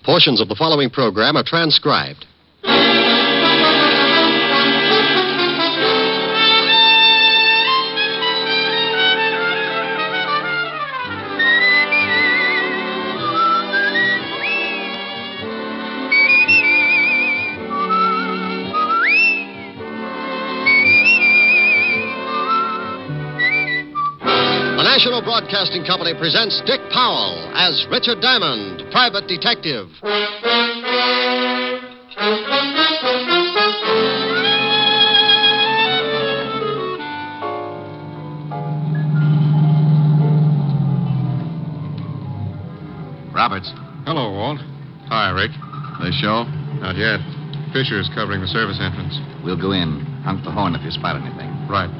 Portions of the following program are transcribed. The National Broadcasting Company presents Dick Powell as Richard Diamond, private detective. Roberts. Hello, Walt. Hi, Rick. They show? Not yet. Fisher is covering the service entrance. We'll go in. Honk the horn if you spot anything. Right.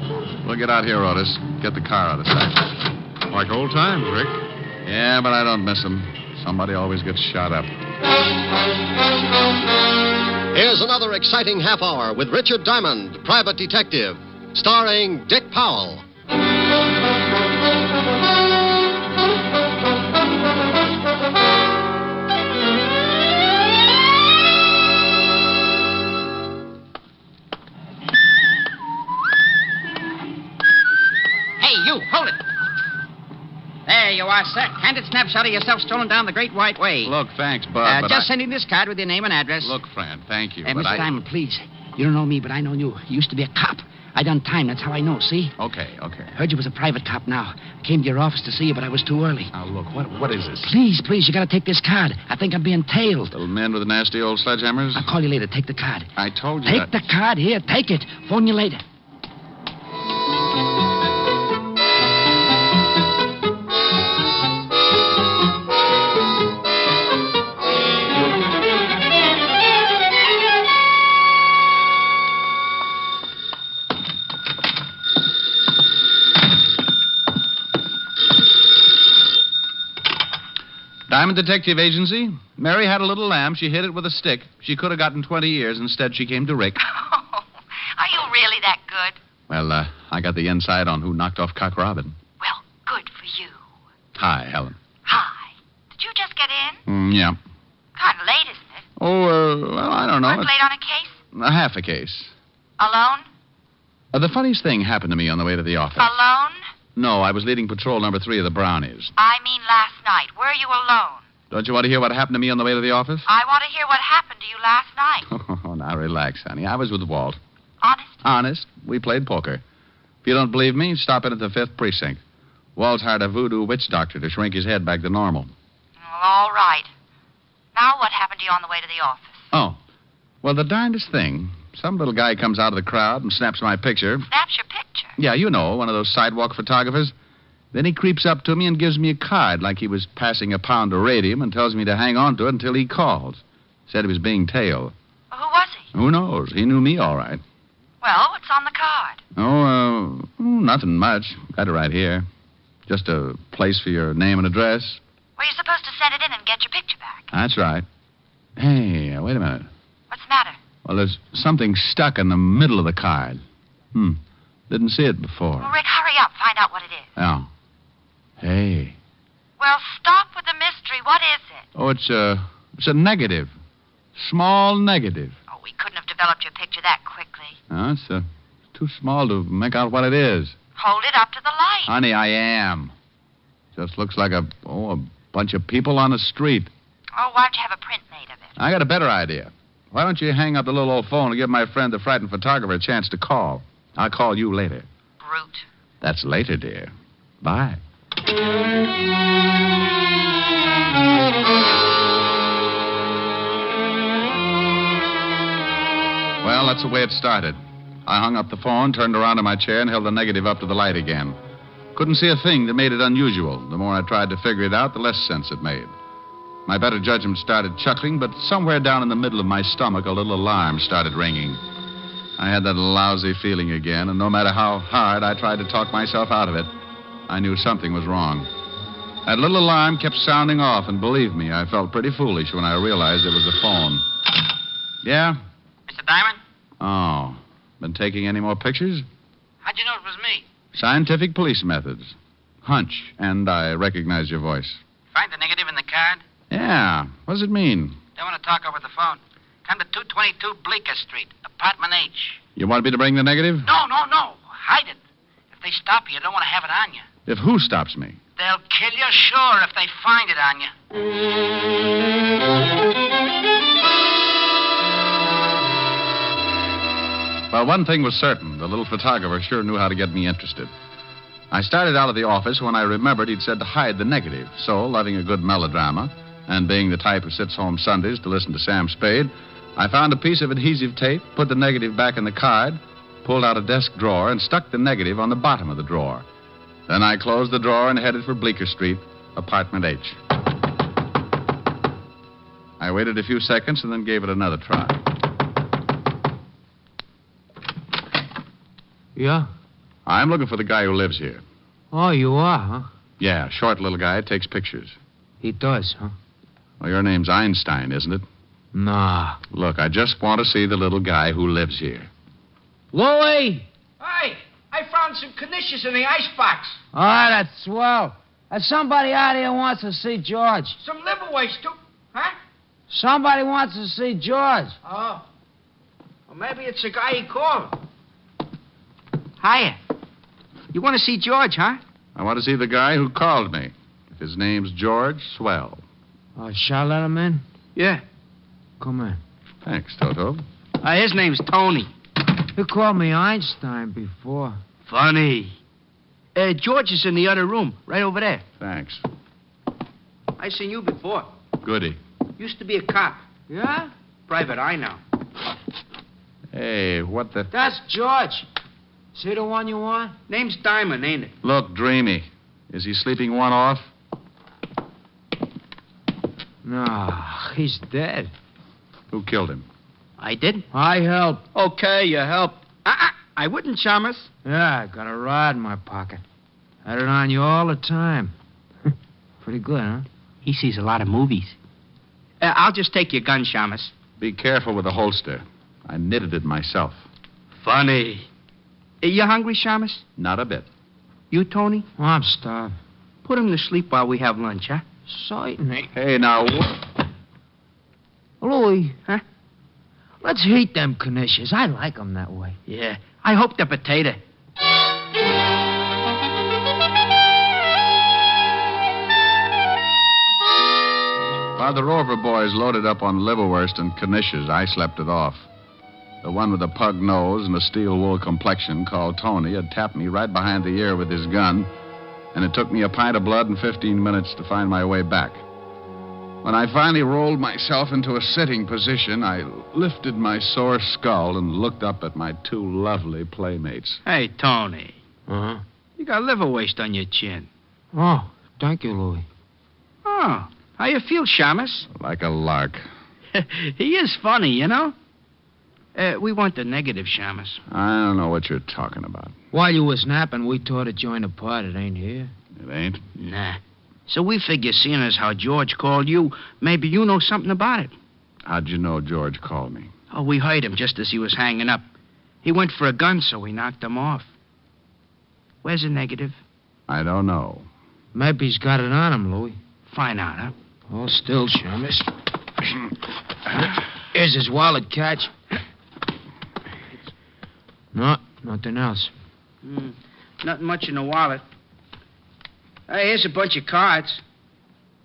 We'll get out here, Otis. Get the car out of sight. Like old times, Rick. Yeah, but I don't miss them. Somebody always gets shot up. Here's another exciting half hour with Richard Diamond, private detective, starring Dick Powell. Hold it. There you are, sir. Candid snapshot of yourself strolling down the Great White Way. Look, thanks, Bud, but just sending this card with your name and address. Look, friend, thank you, Mr. but Diamond, please. You don't know me, but I know you. You used to be a cop. I done time. That's how I know, see? Okay. Heard you was a private cop now. I came to your office to see you, but I was too early. Now, look, what is this? Please, you gotta take this card. I think I'm being tailed. Little men with the nasty old sledgehammers? I'll call you later. Take the card. I told you Take the card. Here, take it. Phone you later. Diamond Detective Agency. Mary had a little lamb. She hit it with a stick. She could have gotten 20 years. Instead, she came to Rick. Oh, are you really that good? Well, I got the inside on who knocked off Cock Robin. Well, good for you. Hi, Helen. Hi. Did you just get in? Yeah. Kind of late, isn't it? Oh, well, I don't know. Work late on a case? Half a case. Alone? The funniest thing happened to me on the way to the office. Alone? No, I was leading patrol number 3 of the Brownies. I mean last night. Were you alone? Don't you want to hear what happened to me on the way to the office? I want to hear what happened to you last night. Oh, now relax, honey. I was with Walt. Honest? Honest. We played poker. If you don't believe me, stop in at the 5th precinct. Walt hired a voodoo witch doctor to shrink his head back to normal. Well, all right. Now what happened to you on the way to the office? Oh. Well, the darndest thing. Some little guy comes out of the crowd and snaps my picture. Snaps your picture? Yeah, you know, one of those sidewalk photographers. Then he creeps up to me and gives me a card like he was passing a pound of radium and tells me to hang on to it until he calls. Said he was being tailed. Well, who was he? Who knows? He knew me all right. Well, what's on the card? Nothing much. Got it right here. Just a place for your name and address. Were you supposed to send it in and get your picture back? That's right. Hey, wait a minute. What's the matter? Well, there's something stuck in the middle of the card. Didn't see it before. Well, Rick, hurry up. Find out what it is. Oh. Hey. Well, stop with the mystery. What is it? Oh, it's a negative. Small negative. Oh, we couldn't have developed your picture that quickly. No, it's too small to make out what it is. Hold it up to the light. Honey, I am. Just looks like a bunch of people on the street. Oh, why don't you have a print made of it? I got a better idea. Why don't you hang up the little old phone and give my friend, the frightened photographer, a chance to call? I'll call you later. Brute. That's later, dear. Bye. Well, that's the way it started. I hung up the phone, turned around in my chair, and held the negative up to the light again. Couldn't see a thing that made it unusual. The more I tried to figure it out, the less sense it made. My better judgment started chuckling, but somewhere down in the middle of my stomach, a little alarm started ringing. I had that lousy feeling again, and no matter how hard I tried to talk myself out of it, I knew something was wrong. That little alarm kept sounding off, and believe me, I felt pretty foolish when I realized it was a phone. Yeah? Mr. Diamond? Oh. Been taking any more pictures? How'd you know it was me? Scientific police methods. Hunch, and I recognize your voice. Find the negative in the card? Yeah. What does it mean? They want to talk over the phone. Come to 222 Bleecker Street, apartment H. You want me to bring the negative? No. Hide it. If they stop you, don't want to have it on you. If who stops me? They'll kill you, sure, if they find it on you. Well, one thing was certain. The little photographer sure knew how to get me interested. I started out of the office when I remembered he'd said to hide the negative. So, loving a good melodrama, and being the type who sits home Sundays to listen to Sam Spade, I found a piece of adhesive tape, put the negative back in the card, pulled out a desk drawer, and stuck the negative on the bottom of the drawer. Then I closed the drawer and headed for Bleecker Street, apartment H. I waited a few seconds and then gave it another try. Yeah? I'm looking for the guy who lives here. Oh, you are, huh? Yeah, short little guy, takes pictures. He does, huh? Well, your name's Einstein, isn't it? Nah. Look, I just want to see the little guy who lives here. Louie! Hey, I found some knishes in the icebox. Oh, that's swell. Somebody out here wants to see George. Some liverweights, too. Huh? Somebody wants to see George. Oh. Well, maybe it's the guy he called. Hiya. You want to see George, huh? I want to see the guy who called me. If his name's George, swell. Shall I let him in? Yeah. Come in. Thanks, Toto. His name's Tony. He called me Einstein before. Funny. George is in the other room, right over there. Thanks. I seen you before. Goody. Used to be a cop. Yeah? Private eye now. Hey, what the... That's George. See the one you want? Name's Diamond, ain't it? Look, dreamy. Is he sleeping one off? No, he's dead. Who killed him? I did. I helped. Okay, you helped. I wouldn't, Chalmers. Yeah, I got a rod in my pocket. Had it on you all the time. Pretty good, huh? He sees a lot of movies. I'll just take your gun, Chalmers. Be careful with the holster. I knitted it myself. Funny. You hungry, Chalmers? Not a bit. You, Tony? Oh, I'm starved. Put him to sleep while we have lunch, huh? Certainly. Hey, now... Louie. Huh? Let's heat them knishes. I like them that way. Yeah. I hope they're potato. While the Rover boys loaded up on liverwurst and knishes, I slept it off. The one with a pug nose and a steel wool complexion, called Tony, had tapped me right behind the ear with his gun, and it took me a pint of blood and 15 minutes to find my way back. When I finally rolled myself into a sitting position, I lifted my sore skull and looked up at my two lovely playmates. Hey, Tony. Uh-huh. You got liver waste on your chin. Oh, thank you, Louie. Oh, how you feel, Chalmers? Like a lark. He is funny, you know. We want the negative, Chalmers. I don't know what you're talking about. While you was napping, we tore the joint apart. It ain't here. It ain't? Nah. So we figure, seeing as how George called you, maybe you know something about it. How'd you know George called me? Oh, we heard him just as he was hanging up. He went for a gun, so we knocked him off. Where's the negative? I don't know. Maybe he's got it on him, Louie. Find out, huh? Hold still, Chalmers. Here's his wallet, Catch. No, nothing else. Nothing much in the wallet. Hey, here's a bunch of cards.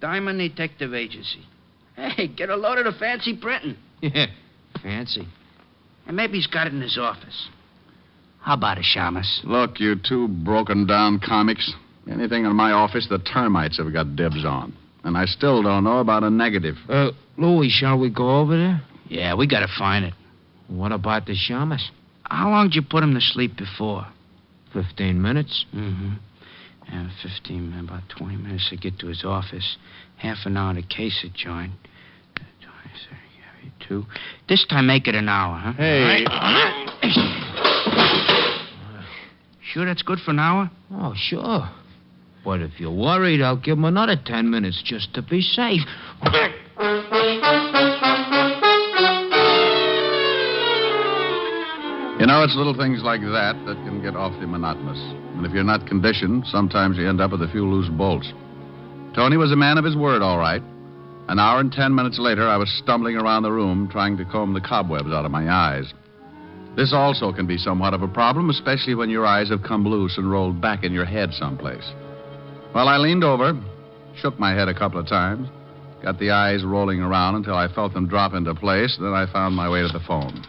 Diamond Detective Agency. Hey, get a load of the fancy printing. Yeah, fancy. And maybe he's got it in his office. How about it, Chalmers? Look, you two broken-down comics. Anything in my office the termites have got dibs on. And I still don't know about a negative. Louie, shall we go over there? Yeah, we gotta find it. What about the Chalmers? How long did you put him to sleep before? 15 minutes. Mm-hmm. And 15, about 20 minutes to get to his office. Half an hour to case a joint. 32. This time make it an hour, huh? Hey. Sure that's good for an hour? Oh, sure. But if you're worried, I'll give him another 10 minutes just to be safe. You know, it's little things like that that can get awfully monotonous. And if you're not conditioned, sometimes you end up with a few loose bolts. Tony was a man of his word, all right. An hour and 10 minutes later, I was stumbling around the room trying to comb the cobwebs out of my eyes. This also can be somewhat of a problem, especially when your eyes have come loose and rolled back in your head someplace. Well, I leaned over, shook my head a couple of times, got the eyes rolling around until I felt them drop into place, then I found my way to the phone.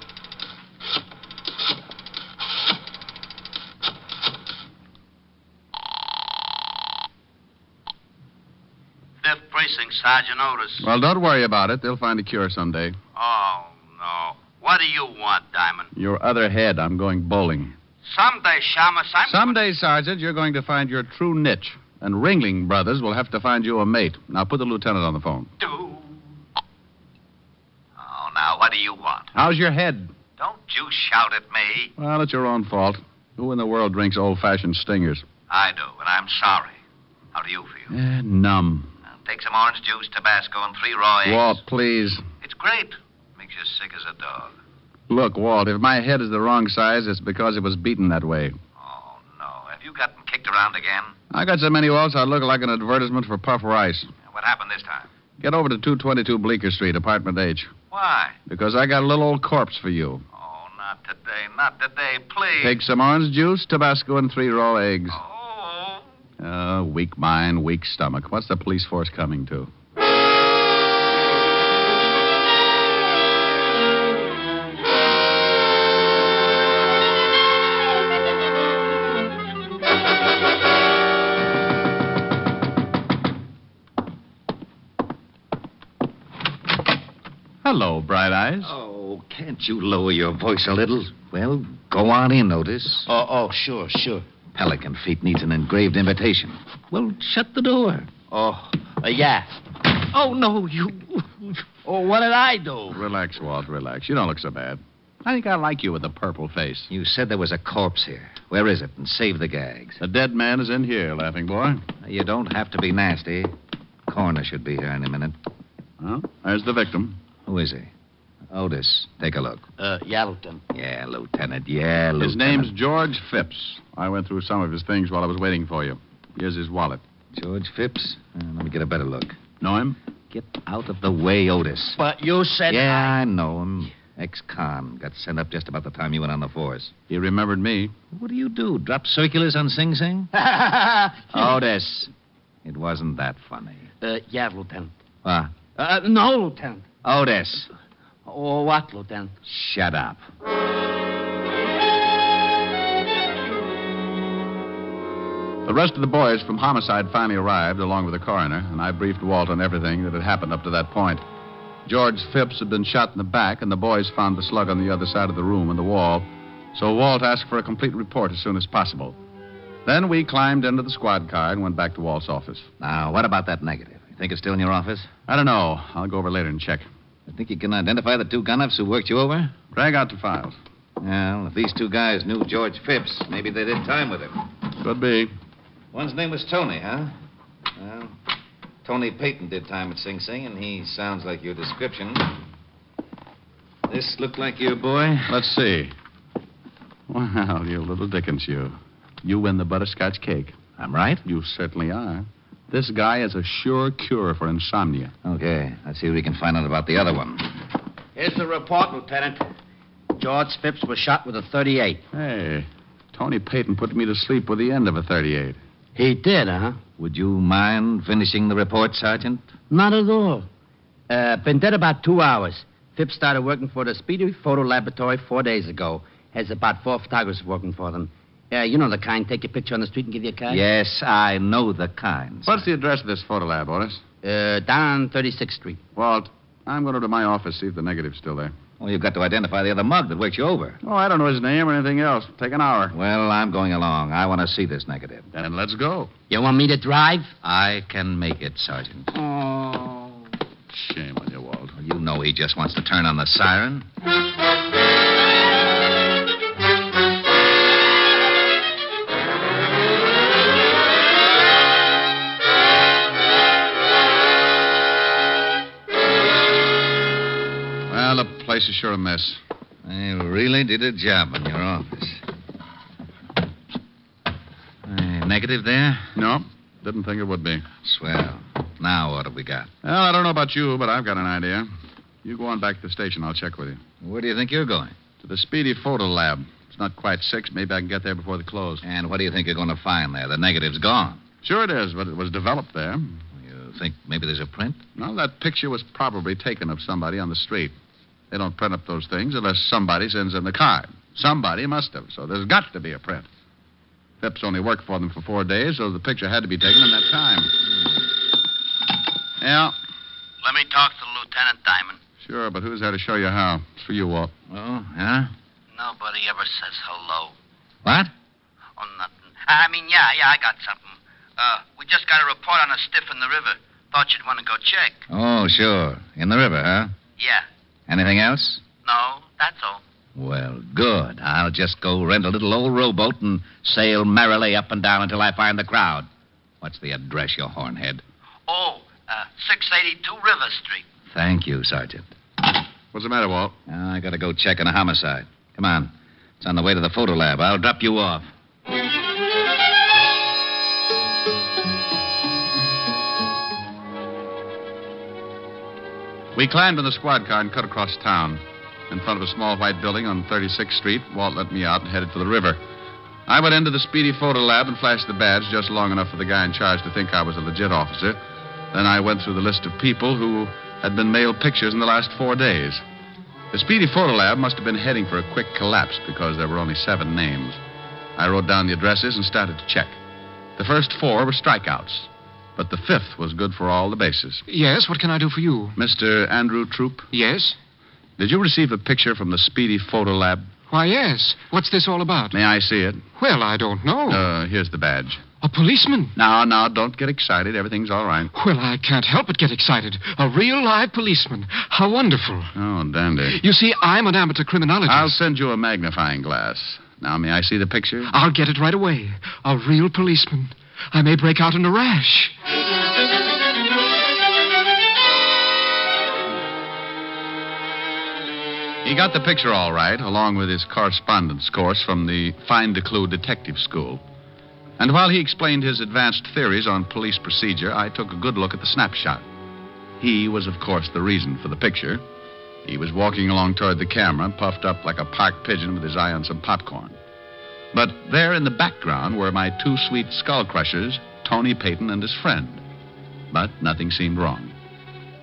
Fifth Precinct, Sergeant Otis. Well, don't worry about it. They'll find a cure someday. Oh, no. What do you want, Diamond? Your other head. I'm going bowling. Someday, Shamus, Someday, Sergeant, you're going to find your true niche. And Ringling Brothers will have to find you a mate. Now, put the lieutenant on the phone. Oh, now, what do you want? How's your head? Don't you shout at me. Well, it's your own fault. Who in the world drinks old-fashioned stingers? I do, and I'm sorry. How do you feel? Numb. Now, take some orange juice, Tabasco, and 3 raw eggs. Walt, please. It's great. Makes you sick as a dog. Look, Walt, if my head is the wrong size, it's because it was beaten that way. Oh, no. Have you gotten kicked around again? I got so many Waltz, I look like an advertisement for Puff Rice. What happened this time? Get over to 222 Bleecker Street, Apartment H. Why? Because I got a little old corpse for you. Oh, not today. Not today, please. Take some orange juice, Tabasco, and 3 raw eggs. Oh. Weak mind, weak stomach. What's the police force coming to? Hello, Bright Eyes. Oh, can't you lower your voice a little? Well, go on in, Otis. Oh, sure. Pelican Feet needs an engraved invitation. Well, shut the door. Yeah. Oh, no, you... Oh, what did I do? Relax, Walt, relax. You don't look so bad. I think I like you with a purple face. You said there was a corpse here. Where is it? And save the gags. The dead man is in here, laughing boy. You don't have to be nasty. Coroner should be here any minute. Well, there's the victim. Who is he? Otis, take a look. Yeah, Lieutenant. Yeah, Lieutenant. Yeah, Lieutenant. His name's George Phipps. I went through some of his things while I was waiting for you. Here's his wallet. George Phipps? Let me get a better look. Know him? Get out of the way, Otis. But you said... Yeah, I know him. Ex-con. Got sent up just about the time you went on the force. He remembered me. What do you do? Drop circulars on Sing Sing? Otis. It wasn't that funny. Yeah, Lieutenant. What? No, Lieutenant. Otis. Oh, what, Lieutenant? Shut up. The rest of the boys from Homicide finally arrived, along with the coroner, and I briefed Walt on everything that had happened up to that point. George Phipps had been shot in the back, and the boys found the slug on the other side of the room in the wall, so Walt asked for a complete report as soon as possible. Then we climbed into the squad car and went back to Walt's office. Now, what about that negative? You think it's still in your office? I don't know. I'll go over later and check. You think you can identify the 2 gun-ups who worked you over? Drag out the files. Well, if these 2 guys knew George Phipps, maybe they did time with him. Could be. One's name was Tony, huh? Well, Tony Payton did time at Sing Sing, and he sounds like your description. This look like your boy? Let's see. Well, you little Dickens, you. You win the butterscotch cake. I'm right? You certainly are. This guy is a sure cure for insomnia. Okay, let's see if we can find out about the other one. Here's the report, Lieutenant. George Phipps was shot with a .38. Hey, Tony Payton put me to sleep with the end of a .38. He did, huh? Would you mind finishing the report, Sergeant? Not at all. Been dead about 2 hours. Phipps started working for the Speedy Photo Laboratory 4 days ago. Has about 4 photographers working for them. You know the kind. Take your picture on the street and give you a card? Yes, I know the kind. What's the address of this photo lab, Otis? Down 36th Street. Walt, I'm going to my office, see if the negative's still there. Well, you've got to identify the other mug that worked you over. Oh, I don't know his name or anything else. Take an hour. Well, I'm going along. I want to see this negative. Then let's go. You want me to drive? I can make it, Sergeant. Oh. Shame on you, Walt. Well, you know he just wants to turn on the siren. Well, the place is sure a mess. They really did a job in your office. Negative there? No, didn't think it would be. Swell. Now what have we got? Well, I don't know about you, but I've got an idea. You go on back to the station. I'll check with you. Where do you think you're going? To the Speedy Photo Lab. It's not quite 6. Maybe I can get there before the close. And what do you think you're going to find there? The negative's gone. Sure it is, but it was developed there. You think maybe there's a print? No, that picture was probably taken of somebody on the street. They don't print up those things unless somebody sends them the card. Somebody must have, so there's got to be a print. Phipps only worked for them for 4 days, so the picture had to be taken in that time. Yeah. Let me talk to Lieutenant Diamond. Sure, but who's there to show you how? It's for you, Walt. Oh, yeah? Nobody ever says hello. What? Oh, nothing. Yeah, I got something. We just got a report on a stiff in the river. Thought you'd want to go check. Oh, sure. In the river, huh? Yeah. Anything else? No, that's all. Well, good. I'll just go rent a little old rowboat and sail merrily up and down until I find the crowd. What's the address, you hornhead? 682 River Street. Thank you, Sergeant. What's the matter, Walt? I gotta go check on a homicide. Come on. It's on the way to the photo lab. I'll drop you off. We climbed in the squad car and cut across town. In front of a small white building on 36th Street, Walt let me out and headed for the river. I went into the Speedy Photo Lab and flashed the badge just long enough for the guy in charge to think I was a legit officer. Then I went through the list of people who had been mailed pictures in the last 4 days. The Speedy Photo Lab must have been heading for a quick collapse because there were only 7 names. I wrote down the addresses and started to check. The first 4 were strikeouts, but the 5th was good for all the bases. Yes, what can I do for you? Mr. Andrew Troop? Yes? Did you receive a picture from the Speedy Photo Lab? Why, yes. What's this all about? May I see it? Well, I don't know. Here's the badge. A policeman? No, don't get excited. Everything's all right. Well, I can't help but get excited. A real live policeman. How wonderful. Oh, dandy. You see, I'm an amateur criminologist. I'll send you a magnifying glass. Now, may I see the picture? I'll get it right away. A real policeman. I may break out in a rash. He got the picture all right, along with his correspondence course from the Find the Clue Detective School. And while he explained his advanced theories on police procedure, I took a good look at the snapshot. He was, of course, the reason for the picture. He was walking along toward the camera, puffed up like a park pigeon with his eye on some popcorn. But there in the background were my 2 sweet skull crushers, Tony Payton and his friend. But nothing seemed wrong.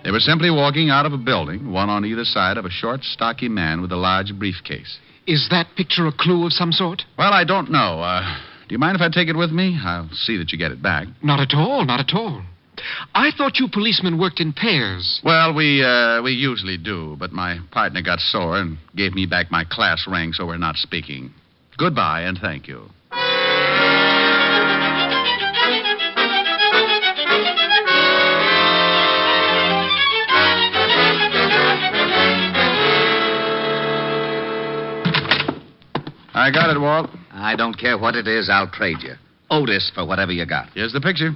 They were simply walking out of a building, one on either side of a short, stocky man with a large briefcase. Is that picture a clue of some sort? Well, I don't know. Do you mind if I take it with me? I'll see that you get it back. Not at all, not at all. I thought you policemen worked in pairs. Well, we usually do, but my partner got sore and gave me back my class ring, so we're not speaking. Goodbye, and thank you. I got it, Walt. I don't care what it is, I'll trade you. Otis for whatever you got. Here's the picture.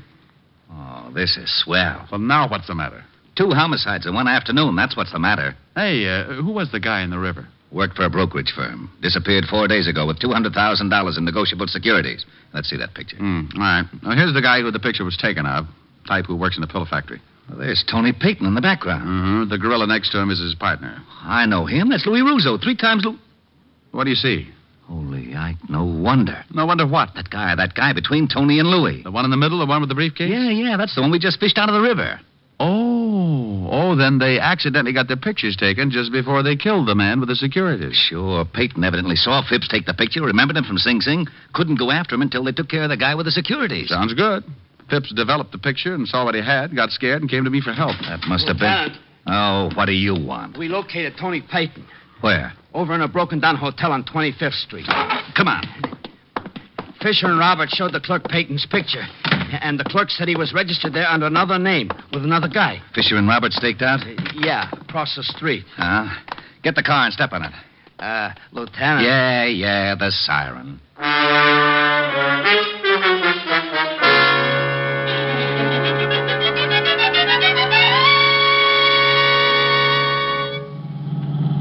Oh, this is swell. Well, now what's the matter? 2 homicides in one afternoon, that's what's the matter. Hey, who was the guy in the river? Worked for a brokerage firm. Disappeared 4 days ago with $200,000 in negotiable securities. Let's see that picture. All right. Now, here's the guy who the picture was taken of. Type who works in the pillow factory. Well, there's Tony Payton in the background. Mm-hmm. The gorilla next to him is his partner. I know him. That's Louis Russo. 3 times What do you see? Holy, no wonder. No wonder what? That guy between Tony and Louis. The one in the middle, the one with the briefcase? Yeah, that's the one we just fished out of the river. Oh, then they accidentally got their pictures taken just before they killed the man with the securities. Sure, Payton evidently saw Phipps take the picture, remembered him from Sing Sing, couldn't go after him until they took care of the guy with the securities. Sounds good. Phipps developed the picture and saw what he had, got scared, and came to me for help. That must have been... Oh, what do you want? We located Tony Payton. Where? Over in a broken-down hotel on 25th Street. Come on. Fisher and Robert showed the clerk Payton's picture. And the clerk said he was registered there under another name with another guy. Fisher and Robert staked out? Yeah, across the street. Get the car and step on it. Lieutenant. Yeah, the siren.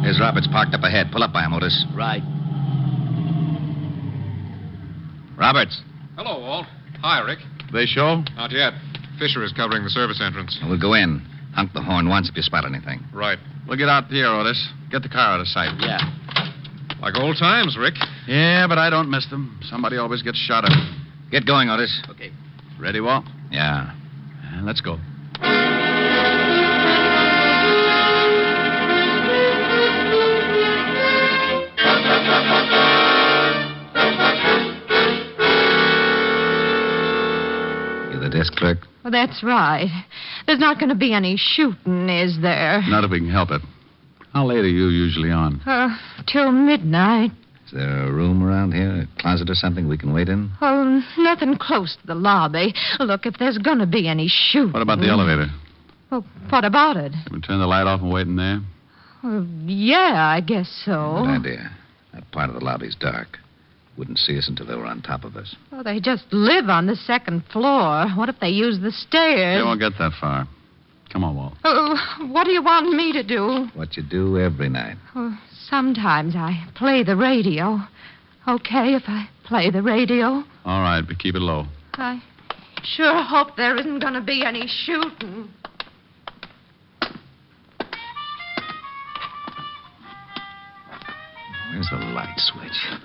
Here's Roberts parked up ahead. Pull up by him, Otis. Right. Roberts. Hello, Walt. Hi, Rick. They show? Not yet. Fisher is covering the service entrance. We'll go in. Honk the horn once if you spot anything. Right. We'll get out there, Otis. Get the car out of sight. Yeah. Like old times, Rick. Yeah, but I don't miss them. Somebody always gets shot at. Get going, Otis. Okay. Ready, Walt? Yeah. Let's go. You the desk clerk? Well, that's right. There's not going to be any shooting, is there? Not if we can help it. How late are you usually on? Till midnight. Is there a room around here, a closet or something we can wait in? Oh, nothing close to the lobby. Look, if there's going to be any shooting... What about the elevator? Well, what about it? Can we turn the light off and wait in there? Yeah, I guess so. Good idea. That part of the lobby's dark. Wouldn't see us until they were on top of us. Well, they just live on the second floor. What if they use the stairs? They won't get that far. Come on, Walt. What do you want me to do? What you do every night. Sometimes I play the radio. Okay if I play the radio? All right, but keep it low. I sure hope there isn't going to be any shooting. Where's the light switch?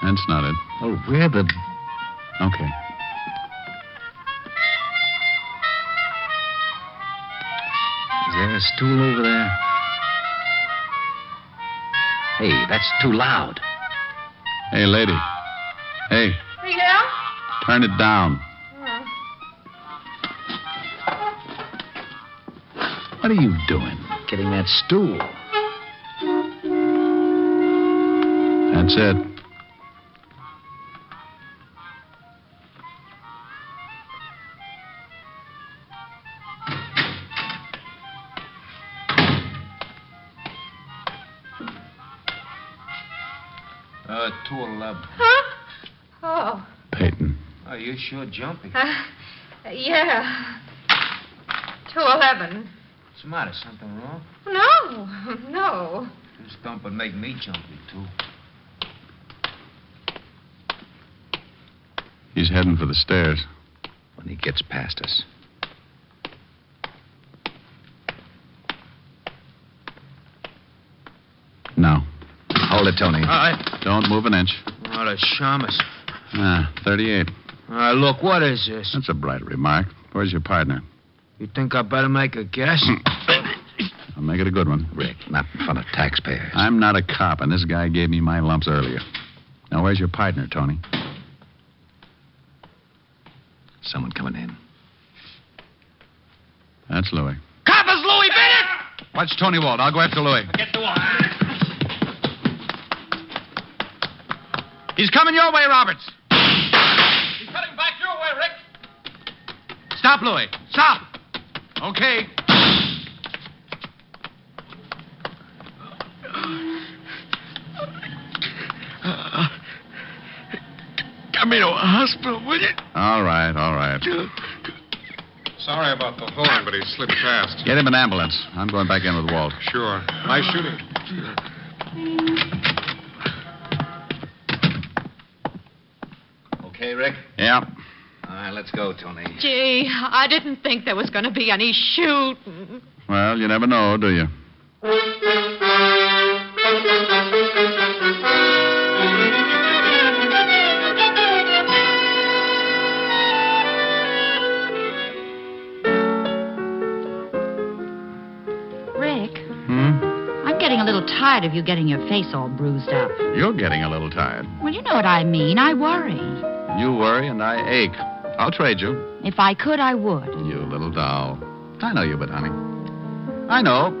That's not it. Oh, where the... Okay. Is there a stool over there? Hey, that's too loud. Hey, lady. Hey, Yeah? turn it down. What are you doing? Getting that stool. That's it. Tool 11. Huh? Oh. Peyton. Oh, you're sure jumpy. Yeah. 211. What's the matter? Something wrong? No. This dump would make me jumpy, too. He's heading for the stairs. When he gets past us. No. Hold it, Tony. Don't move an inch. Oh, the shamus. 38. Look, what is this? That's a bright remark. Where's your partner? You think I better make a guess? I'll make it a good one. Rick, not in front of taxpayers. I'm not a cop, and this guy gave me my lumps earlier. Now, where's your partner, Tony? Someone coming in. That's Louis. Coppers, Louis Bennett! Watch Tony Walt. I'll go after Louis. Get the wall. He's coming your way, Roberts. He's heading back your way, Rick. Stop, Louis. Stop. Okay. Get me to a hospital, will you? All right. Sorry about the horn, but he slipped past. Get him an ambulance. I'm going back in with Walt. Sure. Nice shooting. Okay, Rick? Yeah. All right, let's go, Tony. Gee, I didn't think there was going to be any shooting. Well, you never know, do you? Rick, I'm getting a little tired of you getting your face all bruised up. You're getting a little tired. Well, you know what I mean. I worry. You worry and I ache. I'll trade you. If I could, I would. You little doll. I know you, but honey. I know.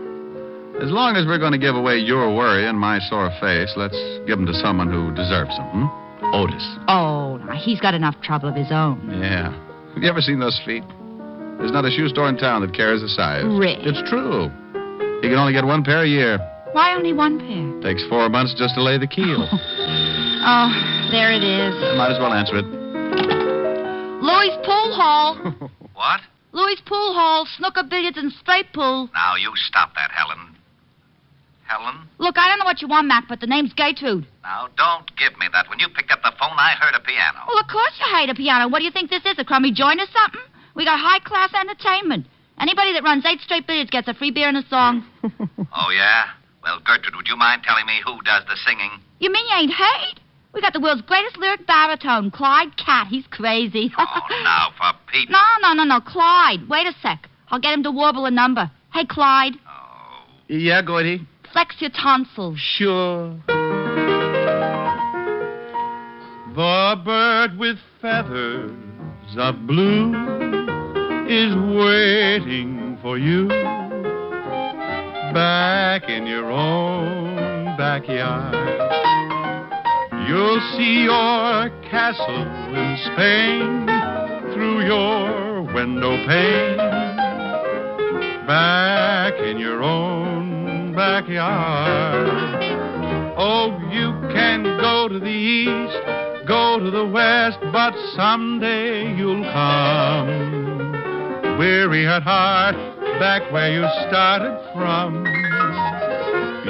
As long as we're going to give away your worry and my sore face, let's give them to someone who deserves them. Otis. Oh, he's got enough trouble of his own. Yeah. Have you ever seen those feet? There's not a shoe store in town that carries a size. Rick. It's true. He can only get one pair a year. Why only one pair? Takes 4 months just to lay the keel. Oh, there it is. Might as well answer it. Louis' Pool Hall. What? Louis' Pool Hall, snooker, billiards, and straight pool. Now, you stop that, Helen. Helen? Look, I don't know what you want, Mac, but the name's Gertrude. Now, don't give me that. When you picked up the phone, I heard a piano. Well, of course you hate a piano. What do you think this is, a crummy joint or something? We got high-class entertainment. Anybody that runs 8 straight billiards gets a free beer and a song. Oh, yeah? Well, Gertrude, would you mind telling me who does the singing? You mean you ain't heard? We got the world's greatest lyric baritone, Clyde Cat. He's crazy. Oh, now, for Pete. No, Clyde. Wait a sec. I'll get him to warble a number. Hey, Clyde. Oh. Yeah, Gordy? Flex your tonsils. Sure. The bird with feathers of blue is waiting for you back in your own backyard. You'll see your castle in Spain through your window pane. Back in your own backyard. Oh, you can go to the east, go to the west, but someday you'll come. Weary at heart, back where you started from.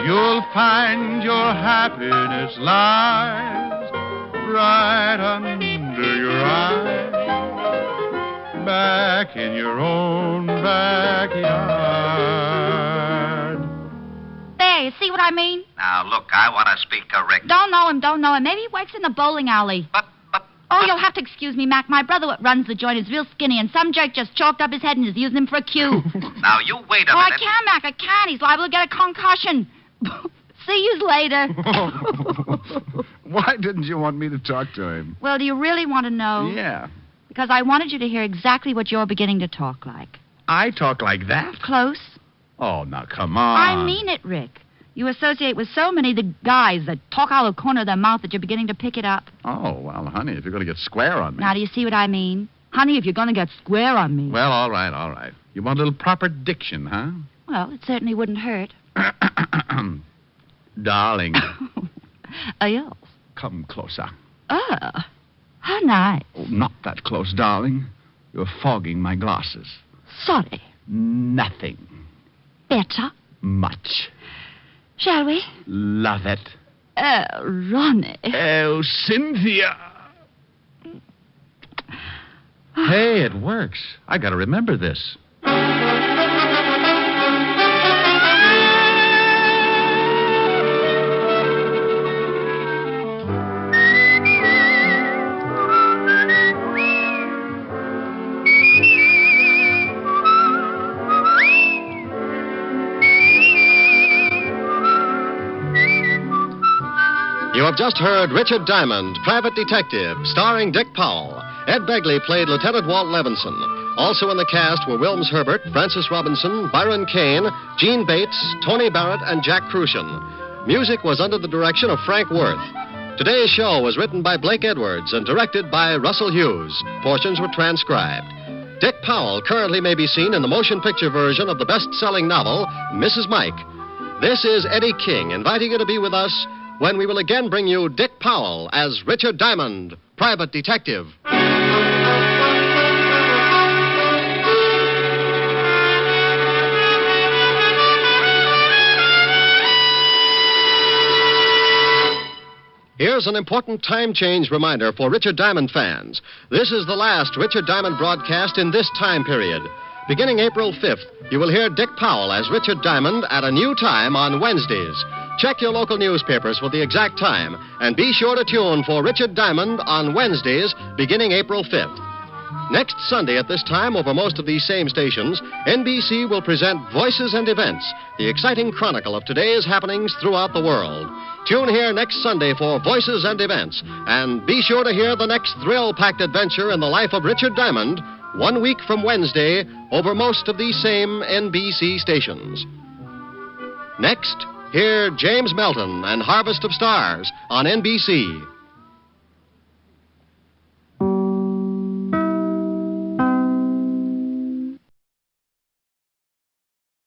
You'll find your happiness lies right under your eyes. Back in your own backyard. There, you see what I mean? Now, look, I want to speak to Rick. Don't know him. Maybe he works in the bowling alley. Oh, you'll have to excuse me, Mac. My brother that runs the joint is real skinny, and some jerk just chalked up his head and is using him for a cue. Now, you wait a minute. minute. I can, Mac. I can. He's liable to get a concussion. See you later. Why didn't you want me to talk to him? Well, do you really want to know? Yeah. Because I wanted you to hear exactly what you're beginning to talk like. I talk like that? Close. Oh, now, come on. I mean it, Rick. You associate with so many of the guys that talk out of the corner of their mouth that you're beginning to pick it up. Oh, well, honey, if you're going to get square on me. Now, do you see what I mean? Honey, if you're going to get square on me. Well, all right. You want a little proper diction, huh? Well, it certainly wouldn't hurt. Darling. Yes. Come closer. How nice. Oh, not that close, darling. You're fogging my glasses. Sorry. Nothing. Better? Much. Shall we? Love it. Ronnie. Oh, Cynthia. Hey, it works. I got to remember this. You have just heard Richard Diamond, Private Detective, starring Dick Powell. Ed Begley played Lieutenant Walt Levinson. Also in the cast were Wilms Herbert, Francis Robinson, Byron Kane, Gene Bates, Tony Barrett, and Jack Crucian. Music was under the direction of Frank Worth. Today's show was written by Blake Edwards and directed by Russell Hughes. Portions were transcribed. Dick Powell currently may be seen in the motion picture version of the best-selling novel, Mrs. Mike. This is Eddie King inviting you to be with us when we will again bring you Dick Powell as Richard Diamond, Private Detective. Here's an important time change reminder for Richard Diamond fans. This is the last Richard Diamond broadcast in this time period. Beginning April 5th, you will hear Dick Powell as Richard Diamond at a new time on Wednesdays. Check your local newspapers for the exact time, and be sure to tune for Richard Diamond on Wednesdays beginning April 5th. Next Sunday at this time, over most of these same stations, NBC will present Voices and Events, the exciting chronicle of today's happenings throughout the world. Tune here next Sunday for Voices and Events, and be sure to hear the next thrill-packed adventure in the life of Richard Diamond 1 week from Wednesday over most of these same NBC stations. Next, hear James Melton and Harvest of Stars on NBC.